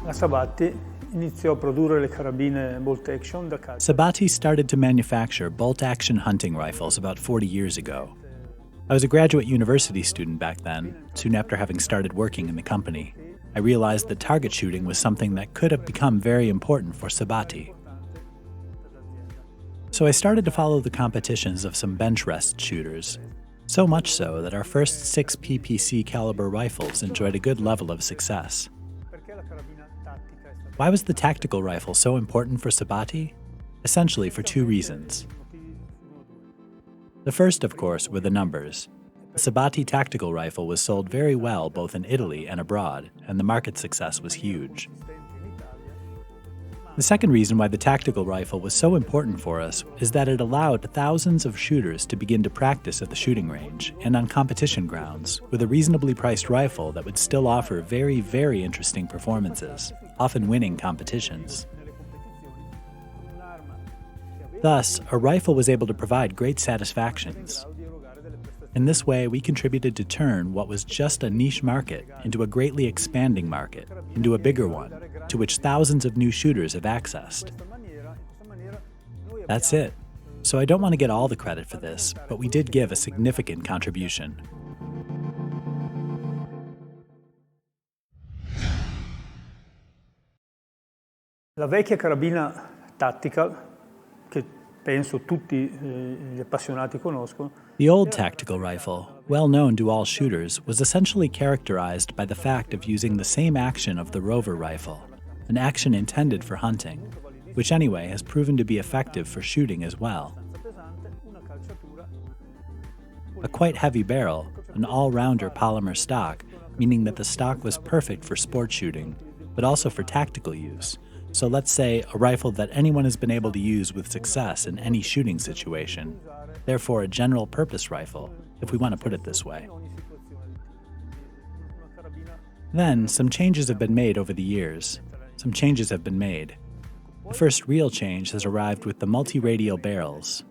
La Sabatti iniziò a produrre le carabine bolt action da casa. Sabatti started to manufacture bolt-action hunting rifles about 40 years ago. I was a graduate university student back then. Soon after having started working in the company, I realized that target shooting was something that could have become very important for Sabatti. So I started to follow the competitions of some bench rest shooters, so much so that our first 6 PPC caliber rifles enjoyed a good level of success. Why was the tactical rifle so important for Sabatti? Essentially for 2 reasons. The first, of course, were the numbers. The Sabatti tactical rifle was sold very well both in Italy and abroad, and the market success was huge. The second reason why the tactical rifle was so important for us is that it allowed thousands of shooters to begin to practice at the shooting range and on competition grounds with a reasonably priced rifle that would still offer very, very interesting performances, often winning competitions. Thus, a rifle was able to provide great satisfactions. In this way, we contributed to turn what was just a niche market into a greatly expanding market, into a bigger one, to which thousands of new shooters have accessed. That's it. So I don't want to get all the credit for this, but we did give a significant contribution. La vecchia carabina tactical, che penso tutti gli appassionati conoscono. The old tactical rifle, well known to all shooters, was essentially characterized by the fact of using the same action of the rover rifle, an action intended for hunting, which anyway has proven to be effective for shooting as well. A quite heavy barrel, an all-rounder polymer stock, meaning that the stock was perfect for sport shooting, but also for tactical use. So let's say a rifle that anyone has been able to use with success in any shooting situation, therefore a general-purpose rifle, if we want to put it this way. Then, some changes have been made over the years. The first real change has arrived with the multi-radial barrels.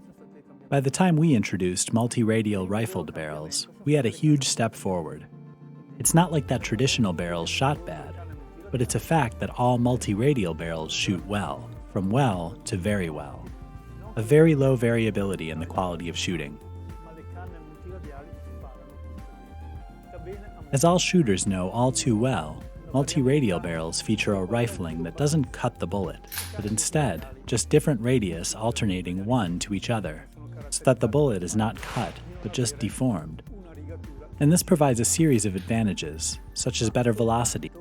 By the time we introduced multi-radial rifled barrels, we had a huge step forward. It's not like that traditional barrels shot bad, but it's a fact that all multi-radial barrels shoot well, from well to very well. A very low variability in the quality of shooting. As all shooters know all too well, multi-radial barrels feature a rifling that doesn't cut the bullet, but instead, just different radius alternating one to each other, so that the bullet is not cut, but just deformed. And this provides a series of advantages, such as better velocity.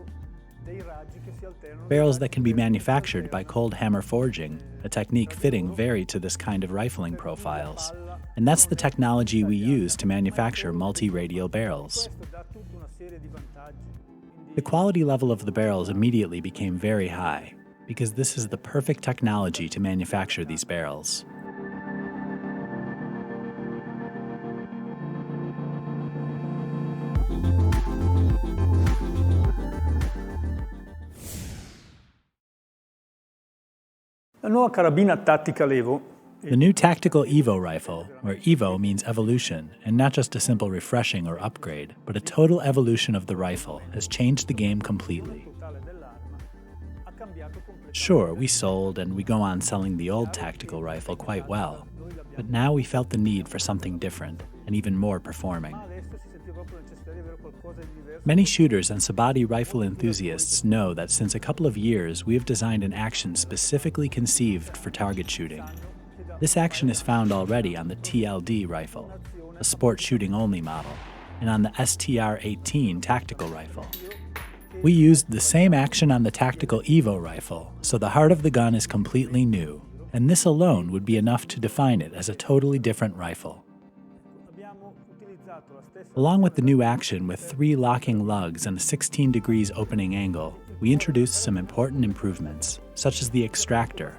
Barrels that can be manufactured by cold hammer forging, a technique fitting very to this kind of rifling profiles. And that's the technology we use to manufacture multi-radial barrels. The quality level of the barrels immediately became very high, because this is the perfect technology to manufacture these barrels. La nuova carabina Tactical EVO. The new Tactical EVO rifle, where EVO means evolution, and not just a simple refreshing or upgrade, but a total evolution of the rifle, has changed the game completely. Sure, we sold and we go on selling the old tactical rifle quite well, but now we felt the need for something different and even more performing. Many shooters and Sabatti rifle enthusiasts know that since a couple of years we have designed an action specifically conceived for target shooting. This action is found already on the TLD rifle, a sport shooting only model, and on the STR-18 tactical rifle. We used the same action on the Tactical EVO rifle, so the heart of the gun is completely new, and this alone would be enough to define it as a totally different rifle. Along with the new action with 3 locking lugs and a 16 degrees opening angle, we introduced some important improvements, such as the extractor.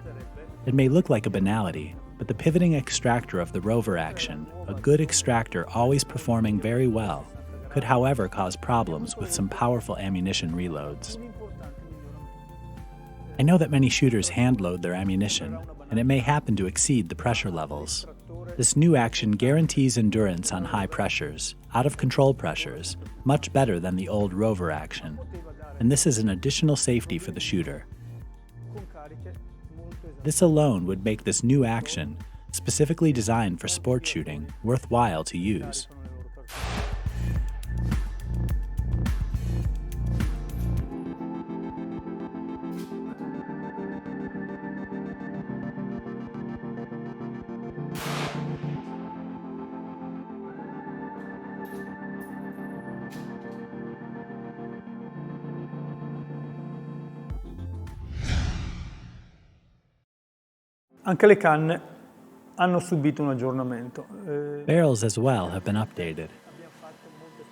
It may look like a banality, but the pivoting extractor of the rover action, a good extractor always performing very well, could however cause problems with some powerful ammunition reloads. I know that many shooters hand-load their ammunition, and it may happen to exceed the pressure levels. This new action guarantees endurance on high pressures, out-of-control pressures, much better than the old rover action, and this is an additional safety for the shooter. This alone would make this new action, specifically designed for sport shooting, worthwhile to use. Anche le canne hanno subito un aggiornamento. Barrels as well have been updated.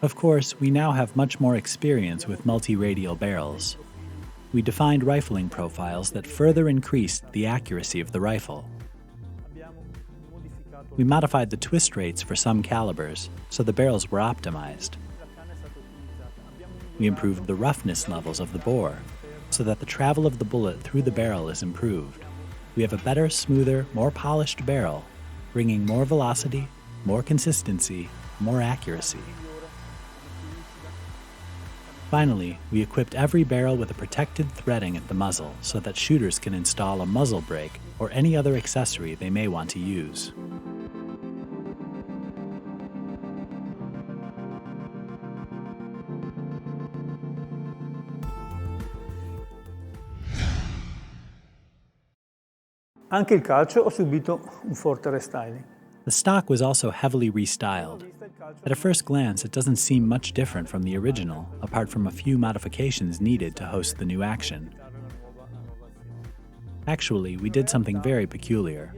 Of course, we now have much more experience with multi-radial barrels. We defined rifling profiles that further increased the accuracy of the rifle. We modified the twist rates for some calibers, so the barrels were optimized. We improved the roughness levels of the bore, so that the travel of the bullet through the barrel is improved. We have a better, smoother, more polished barrel, bringing more velocity, more consistency, more accuracy. Finally, we equipped every barrel with a protected threading at the muzzle so that shooters can install a muzzle brake or any other accessory they may want to use. Anche il calcio ha subito un forte restyling. The stock was also heavily restyled. At a first glance, it doesn't seem much different from the original, apart from a few modifications needed to host the new action. Actually, we did something very peculiar.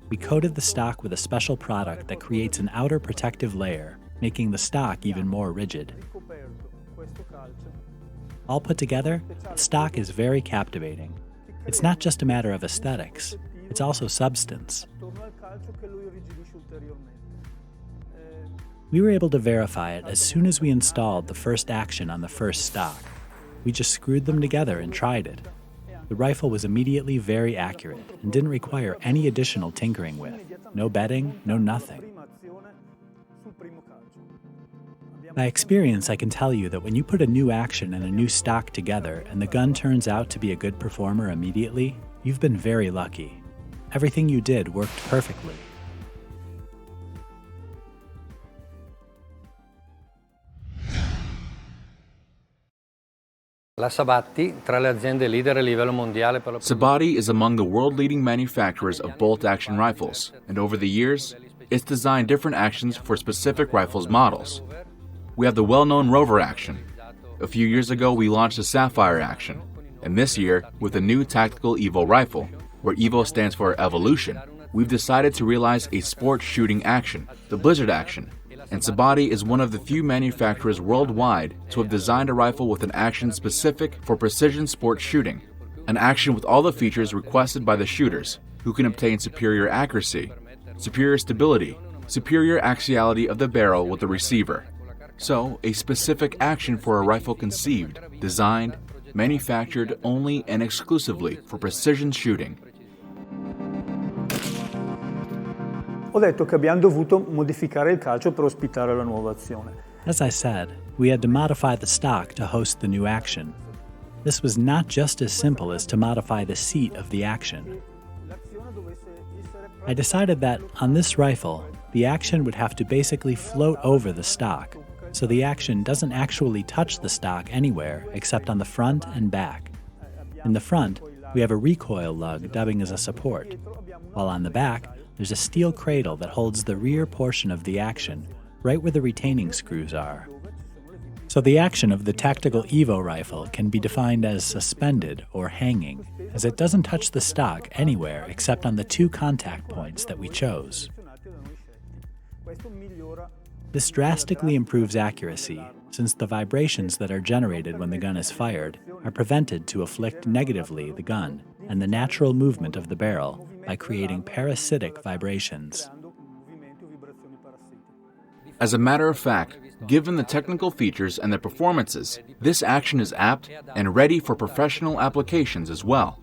We coated the stock with a special product that creates an outer protective layer, making the stock even more rigid. All put together, the stock is very captivating. It's not just a matter of aesthetics, it's also substance. We were able to verify it as soon as we installed the first action on the first stock. We just screwed them together and tried it. The rifle was immediately very accurate and didn't require any additional tinkering with. No bedding, no nothing. By experience, I can tell you that when you put a new action and a new stock together and the gun turns out to be a good performer immediately, you've been very lucky. Everything you did worked perfectly. La Sabatti, tra le aziende leader a livello mondiale per la Sabatti is among the world-leading manufacturers of bolt-action rifles, and over the years, it's designed different actions for specific rifles models. We have the well-known Rover action. A few years ago, we launched the Sapphire action, and this year, with the new Tactical EVO rifle, where EVO stands for Evolution, we've decided to realize a sport shooting action, the Blizzard action, and Sabatti is one of the few manufacturers worldwide to have designed a rifle with an action specific for precision sport shooting, an action with all the features requested by the shooters, who can obtain superior accuracy, superior stability, superior axiality of the barrel with the receiver. So, a specific action for a rifle conceived, designed, manufactured only and exclusively for precision shooting. Ho detto che abbiamo dovuto modificare il calcio per ospitare la nuova azione. As I said, we had to modify the stock to host the new action. This was not just as simple as to modify the seat of the action. I decided that, on this rifle, the action would have to basically float over the stock, so the action doesn't actually touch the stock anywhere except on the front and back. In the front, we have a recoil lug dubbing as a support, while on the back, there's a steel cradle that holds the rear portion of the action, right where the retaining screws are. So the action of the Tactical EVO rifle can be defined as suspended or hanging, as it doesn't touch the stock anywhere except on the 2 contact points that we chose. This drastically improves accuracy, since the vibrations that are generated when the gun is fired are prevented to afflict negatively the gun and the natural movement of the barrel by creating parasitic vibrations. As a matter of fact, given the technical features and the performances, this action is apt and ready for professional applications as well.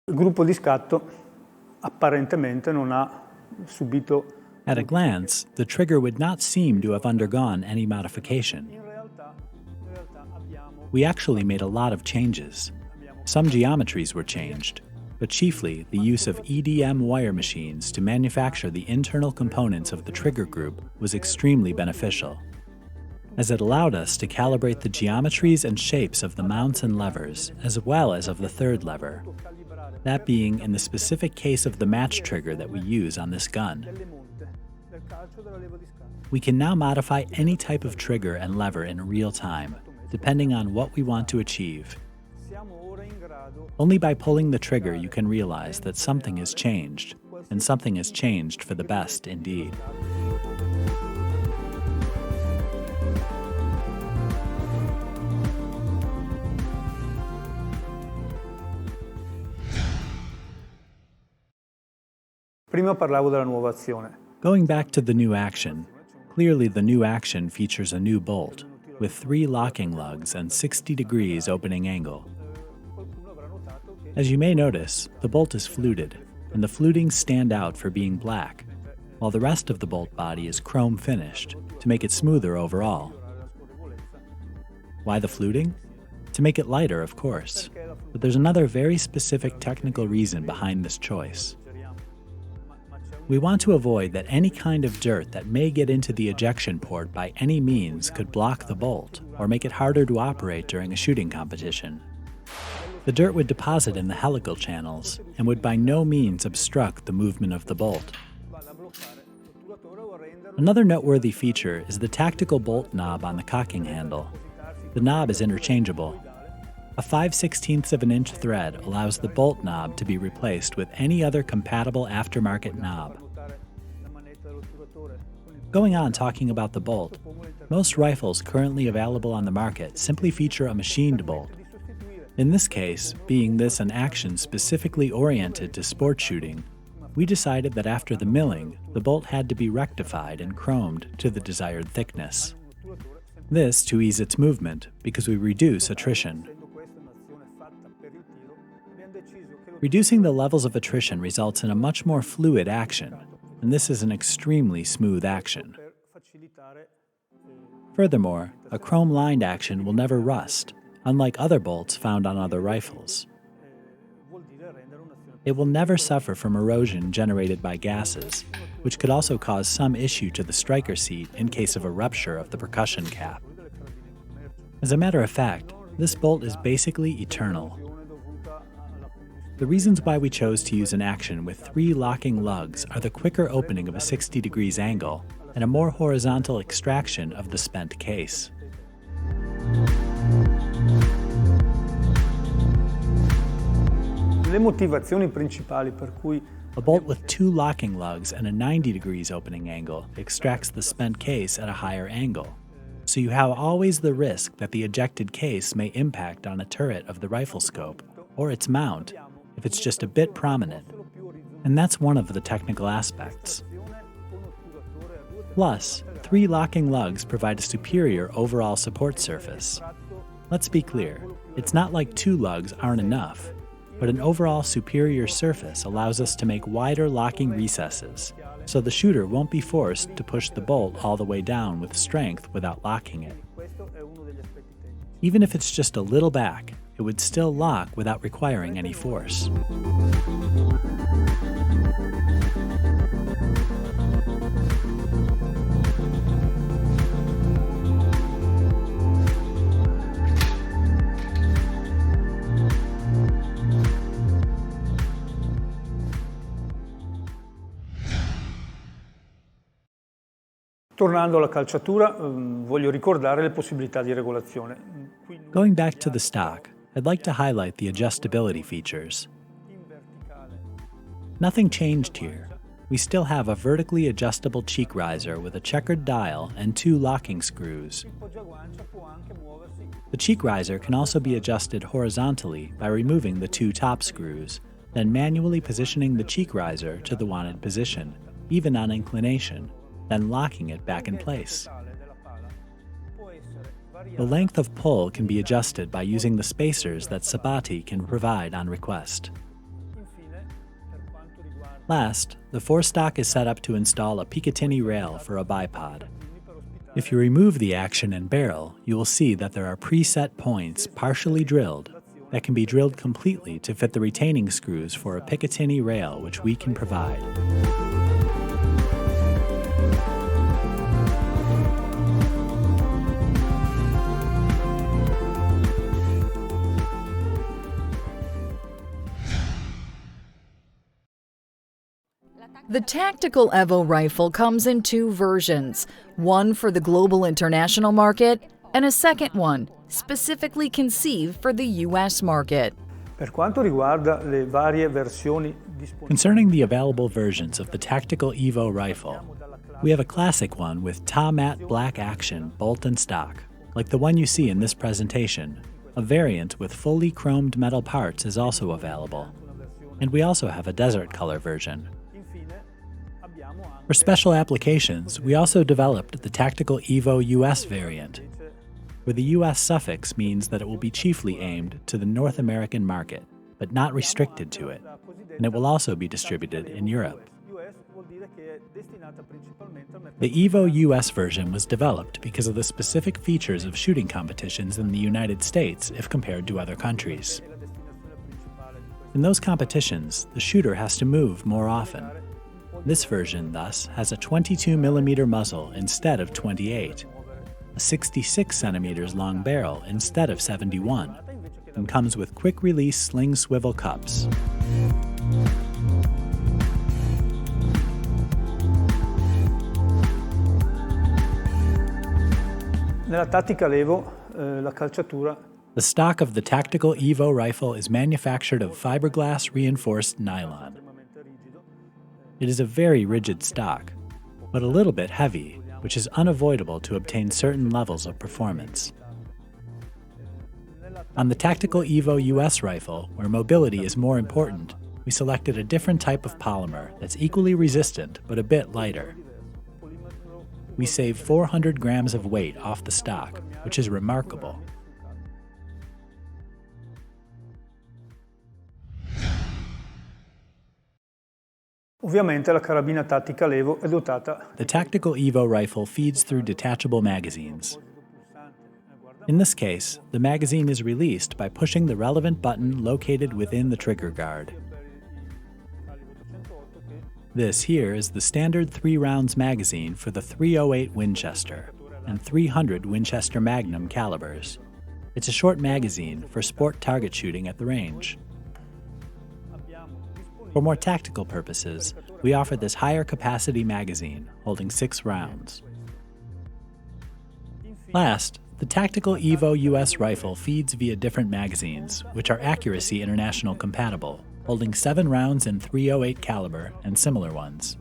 Il gruppo di scatto apparentemente non ha subito. At a glance, the trigger would not seem to have undergone any modification. We actually made a lot of changes. Some geometries were changed, but chiefly the use of EDM wire machines to manufacture the internal components of the trigger group was extremely beneficial, as it allowed us to calibrate the geometries and shapes of the mounts and levers, as well as of the third lever, that being in the specific case of the match trigger that we use on this gun. We can now modify any type of trigger and lever in real time, depending on what we want to achieve. Only by pulling the trigger you can realize that something has changed, and something has changed for the best indeed. Prima parlavo della nuova azione. Going back to the new action, clearly the new action features a new bolt, with 3 locking lugs and 60 degrees opening angle. As you may notice, the bolt is fluted, and the flutings stand out for being black, while the rest of the bolt body is chrome finished, to make it smoother overall. Why the fluting? To make it lighter, of course, but there's another very specific technical reason behind this choice. We want to avoid that any kind of dirt that may get into the ejection port by any means could block the bolt or make it harder to operate during a shooting competition. The dirt would deposit in the helical channels and would by no means obstruct the movement of the bolt. Another noteworthy feature is the tactical bolt knob on the cocking handle. The knob is interchangeable. A 5/16 of an inch thread allows the bolt knob to be replaced with any other compatible aftermarket knob. Going on talking about the bolt, most rifles currently available on the market simply feature a machined bolt. In this case, being this an action specifically oriented to sport shooting, we decided that after the milling, the bolt had to be rectified and chromed to the desired thickness. This to ease its movement, because we reduce attrition. Reducing the levels of attrition results in a much more fluid action, and this is an extremely smooth action. Furthermore, a chrome-lined action will never rust, unlike other bolts found on other rifles. It will never suffer from erosion generated by gases, which could also cause some issue to the striker seat in case of a rupture of the percussion cap. As a matter of fact, this bolt is basically eternal. The reasons why we chose to use an action with 3 locking lugs are the quicker opening of a 60 degrees angle and a more horizontal extraction of the spent case. Le motivazioni principali per cui A bolt with 2 locking lugs and a 90 degrees opening angle extracts the spent case at a higher angle, so you have always the risk that the ejected case may impact on a turret of the rifle scope, or its mount, if it's just a bit prominent, and that's one of the technical aspects. Plus, 3 locking lugs provide a superior overall support surface. Let's be clear, it's not like 2 lugs aren't enough, but an overall superior surface allows us to make wider locking recesses, so the shooter won't be forced to push the bolt all the way down with strength without locking it. Even if it's just a little back, it would still lock without requiring any force. Tornando alla calciatura, voglio ricordare le possibilità di regolazione. Going back to the stock, I'd like to highlight the adjustability features. Nothing changed here. We still have a vertically adjustable cheek riser with a checkered dial and 2 locking screws. The cheek riser can also be adjusted horizontally by removing the 2 top screws, then manually positioning the cheek riser to the wanted position, even on inclination, then locking it back in place. The length of pull can be adjusted by using the spacers that Sabatti can provide on request. Last, the forestock is set up to install a Picatinny rail for a bipod. If you remove the action and barrel, you will see that there are preset points partially drilled that can be drilled completely to fit the retaining screws for a Picatinny rail which we can provide. The Tactical EVO rifle comes in 2 versions, one for the global international market and a second one specifically conceived for the US market. Per quanto riguarda le varie versioni disponibili, Concerning the available versions of the Tactical EVO rifle, we have a classic one with matte black action, bolt and stock, like the one you see in this presentation. A variant with fully chromed metal parts is also available. And we also have a desert color version. For special applications, we also developed the Tactical EVO US variant, where the US suffix means that it will be chiefly aimed to the North American market, but not restricted to it, and it will also be distributed in Europe. The EVO US version was developed because of the specific features of shooting competitions in the United States if compared to other countries. In those competitions, the shooter has to move more often. This version, thus, has a 22mm muzzle instead of 28, a 66 centimeters long barrel instead of 71, and comes with quick-release sling swivel cups. nella Tactical EVO la calciatura The stock of the Tactical EVO rifle is manufactured of fiberglass reinforced nylon. It is a very rigid stock, but a little bit heavy, which is unavoidable to obtain certain levels of performance. On the Tactical EVO US rifle, where mobility is more important, we selected a different type of polymer that's equally resistant but a bit lighter. We save 400 grams of weight off the stock, which is remarkable. Ovviamente la carabina Tactical EVO è dotata. The Tactical EVO rifle feeds through detachable magazines. In this case, the magazine is released by pushing the relevant button located within the trigger guard. This here is the standard 3 rounds magazine for the .308 Winchester and .300 Winchester Magnum calibers. It's a short magazine for sport target shooting at the range. For more tactical purposes, we offer this higher capacity magazine holding 6 rounds. Last, the Tactical EVO US rifle feeds via different magazines, which are Accuracy International compatible, holding 7 rounds in .308 caliber and similar ones.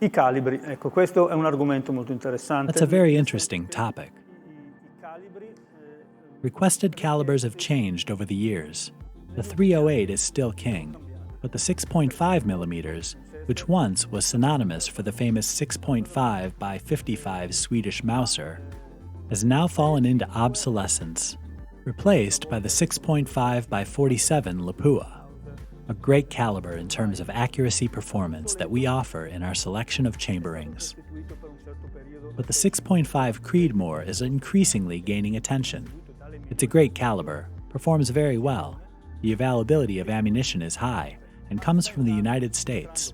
I calibri, ecco, questo è un argomento molto interessante. That's a very interesting topic. Requested calibers have changed over the years. The .308 is still king, but the 6.5 millimeters, which once was synonymous for the famous 6.5 by 55 Swedish Mauser, has now fallen into obsolescence, replaced by the 6.5 by 47 Lapua, a great caliber in terms of accuracy performance that we offer in our selection of chamberings. But the 6.5 Creedmoor is increasingly gaining attention. It's a great caliber, performs very well, the availability of ammunition is high, and comes from the United States.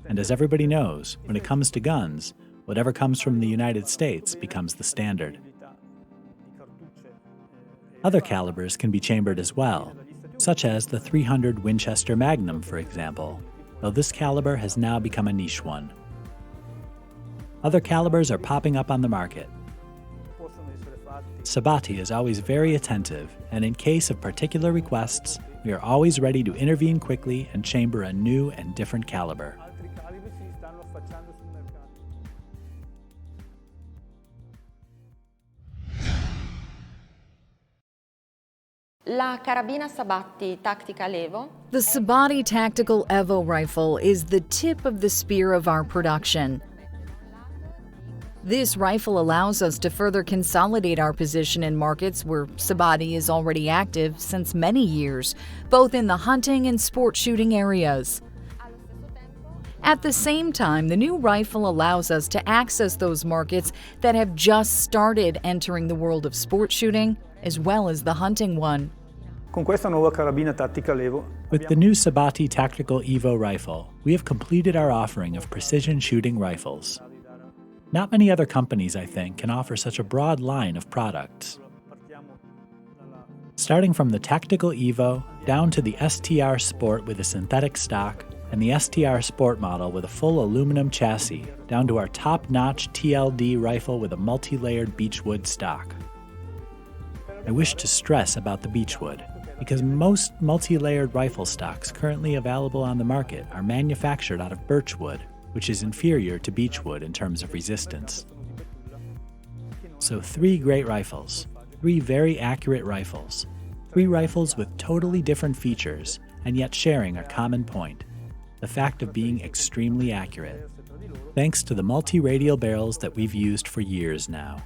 And as everybody knows, when it comes to guns, Whatever comes from the United States becomes the standard. Other calibers can be chambered as well, such as the .300 Winchester Magnum, for example, though this caliber has now become a niche one. Other calibers are popping up on the market. Sabatti is always very attentive, and in case of particular requests, we are always ready to intervene quickly and chamber a new and different caliber. La carabina Sabatti Tactical EVO. The Sabatti Tactical EVO rifle is the tip of the spear of our production. This rifle allows us to further consolidate our position in markets where Sabatti is already active since many years, both in the hunting and sport shooting areas. At the same time, the new rifle allows us to access those markets that have just started entering the world of sport shooting, as well as the hunting one. Con questa nuova carabina Tactical EVO, With the new Sabatti Tactical EVO rifle, we have completed our offering of precision shooting rifles. Not many other companies, I think, can offer such a broad line of products. Starting from the Tactical EVO down to the STR Sport with a synthetic stock and the STR Sport model with a full aluminum chassis, down to our top-notch TLD rifle with a multi-layered beechwood stock. I wish to stress about the beechwood, because most multi-layered rifle stocks currently available on the market are manufactured out of birchwood, which is inferior to beechwood in terms of resistance. So 3 great rifles, 3 very accurate rifles, 3 rifles with totally different features and yet sharing a common point, the fact of being extremely accurate, thanks to the multi-radial barrels that we've used for years now.